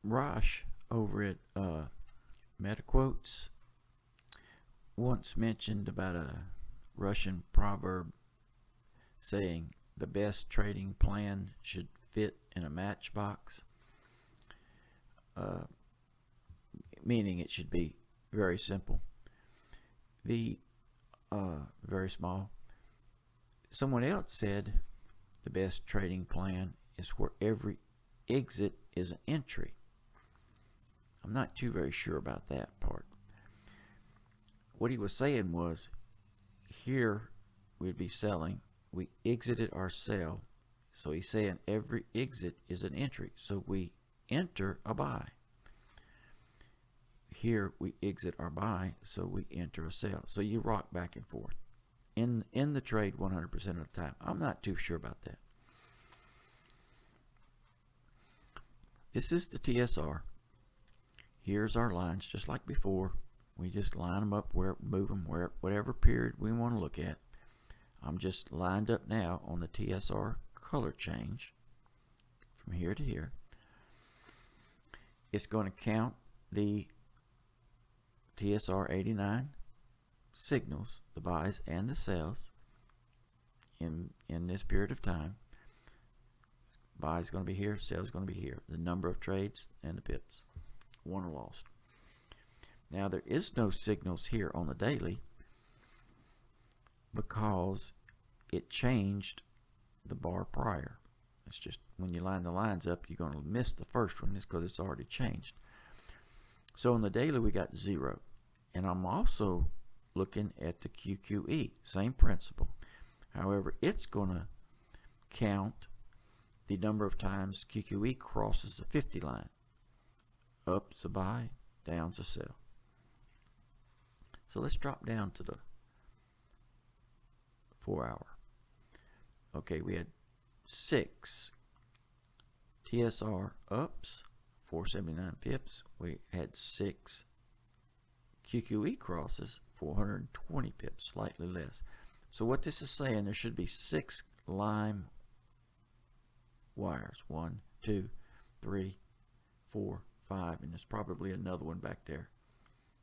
Rosh over at MetaQuotes once mentioned about a Russian proverb saying the best trading plan should fit in a matchbox, meaning it should be very simple. The very small. Someone else said the best trading plan is where every exit is an entry. I'm not too very sure about that part. What he was saying was, here we'd be selling, we exited our sell, so he's saying every exit is an entry, so we enter a buy. Here we exit our buy, so we enter a sell. So you rock back and forth in the trade 100% of the time. I'm not too sure about that. This is the TSR. Here's our lines, just like before. We just line them up, move them whatever period we want to look at. I'm just lined up now on the TSR color change from here to here. It's going to count the TSR 89 signals, the buys and the sells in this period of time. Buy is going to be here, sell is going to be here. The number of trades and the pips, won or lost. Now there is no signals here on the daily because it changed the bar prior. It's just when you line the lines up, you're going to miss the first one because it's already changed. So on the daily we got 0, and I'm also looking at the QQE, same principle. However, it's going to count the number of times QQE crosses the 50 line. Up's a buy, down's a sell. So let's drop down to the 4 hour. Okay, we had 6 TSR ups, 479 pips. We had 6 QQE crosses, 420 pips, slightly less. So what this is saying, there should be 6 lime wires. 1, 2, 3, 4, 5, and there's probably another one back there.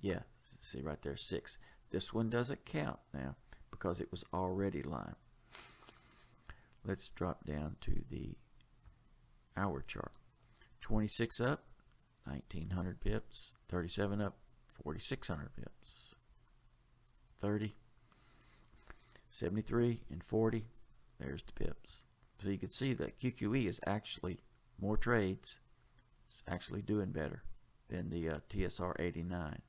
Yeah, see right there, 6. This one doesn't count now because it was already lime. Let's drop down to the hour chart. 26 up, 1900 pips. 37 up, 4600 pips. 30, 73, and 40. There's the pips. So you can see that QQE is actually more trades. It's actually doing better than the TSR 89.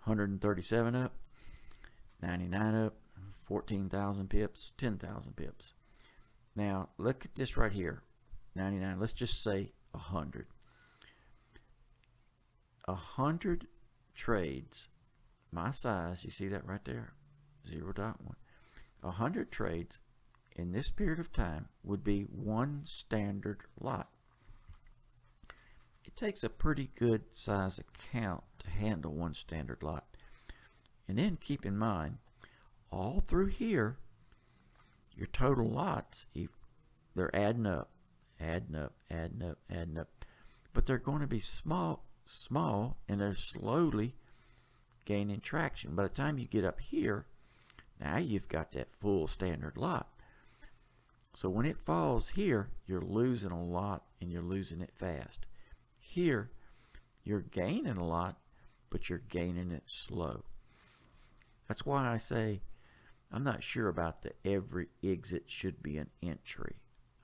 137 up, 99 up, 14,000 pips, 10,000 pips. Now look at this right here, 99. Let's just say 100. 100 trades, my size, you see that right there, 0.1. 100 trades in this period of time would be 1 standard lot. It takes a pretty good size account to handle 1 standard lot. And then keep in mind, all through here, your total lots, they're adding up, adding up, adding up, adding up. But they're going to be small, and they're slowly gaining traction. By the time you get up here, now you've got that full standard lot. So when it falls here, you're losing a lot, and you're losing it fast. Here, you're gaining a lot, but you're gaining it slow. That's why I say I'm not sure about the every exit should be an entry.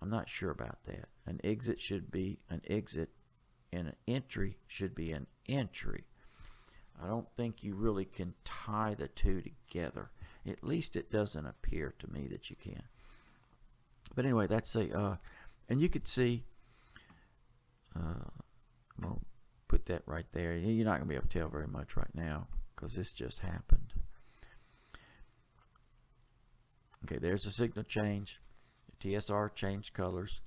I'm not sure about that. An exit should be an exit, and an entry should be an entry. I don't think you really can tie the two together. At least it doesn't appear to me that you can. But anyway, that's a, and you could see, I'm going to put that right there. You're not going to be able to tell very much right now because this just happened. Okay, there's a signal change. The TSR changed colors.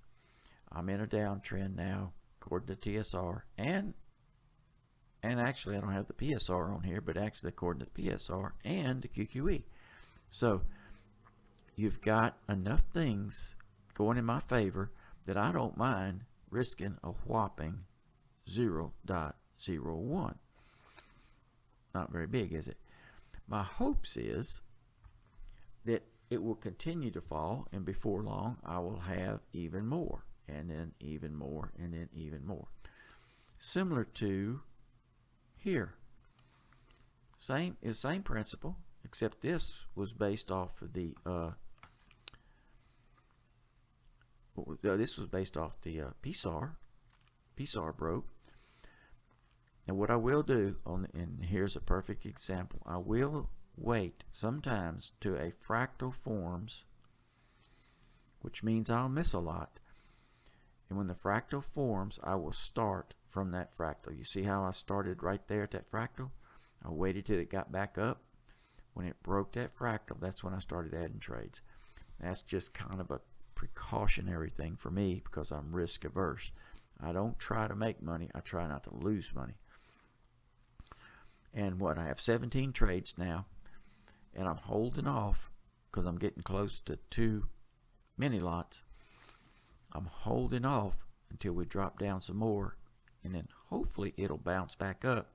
I'm in a downtrend now according to TSR, and actually I don't have the PSR on here, but actually according to the PSR and the QQE. So you've got enough things going in my favor that I don't mind risking a whopping 0.01. Not very big, is it? My hopes is that it will continue to fall, and before long I will have even more, and then even more, and then even more. Similar to here. Same principle, except this was based off of the this was based off the PSAR. PSAR broke. And what I will do and here's a perfect example. I will wait sometimes to a fractal forms, which means I'll miss a lot. And when the fractal forms, I will start from that fractal. You see how I started right there at that fractal? I waited till it got back up. When it broke that fractal, that's when I started adding trades. That's just kind of a precautionary thing for me because I'm risk averse. I don't try to make money. I try not to lose money. And I have 17 trades now, and I'm holding off because I'm getting close to 2 mini lots. I'm holding off until we drop down some more, and then hopefully it'll bounce back up,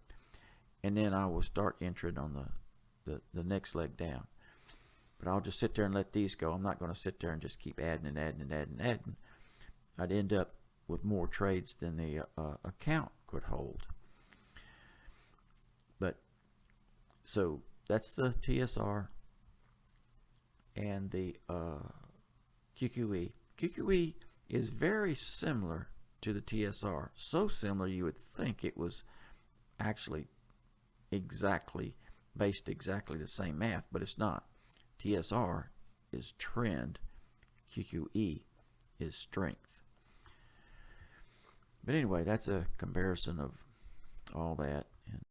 and then I will start entering on the next leg down. But I'll just sit there and let these go. I'm not going to sit there and just keep adding and adding and adding and adding. I'd end up with more trades than the account could hold. But so that's the TSR and the QQE. QQE is very similar to the TSR. So similar you would think it was actually based exactly the same math, but it's not. TSR is trend, QQE is strength. But anyway, that's a comparison of all that.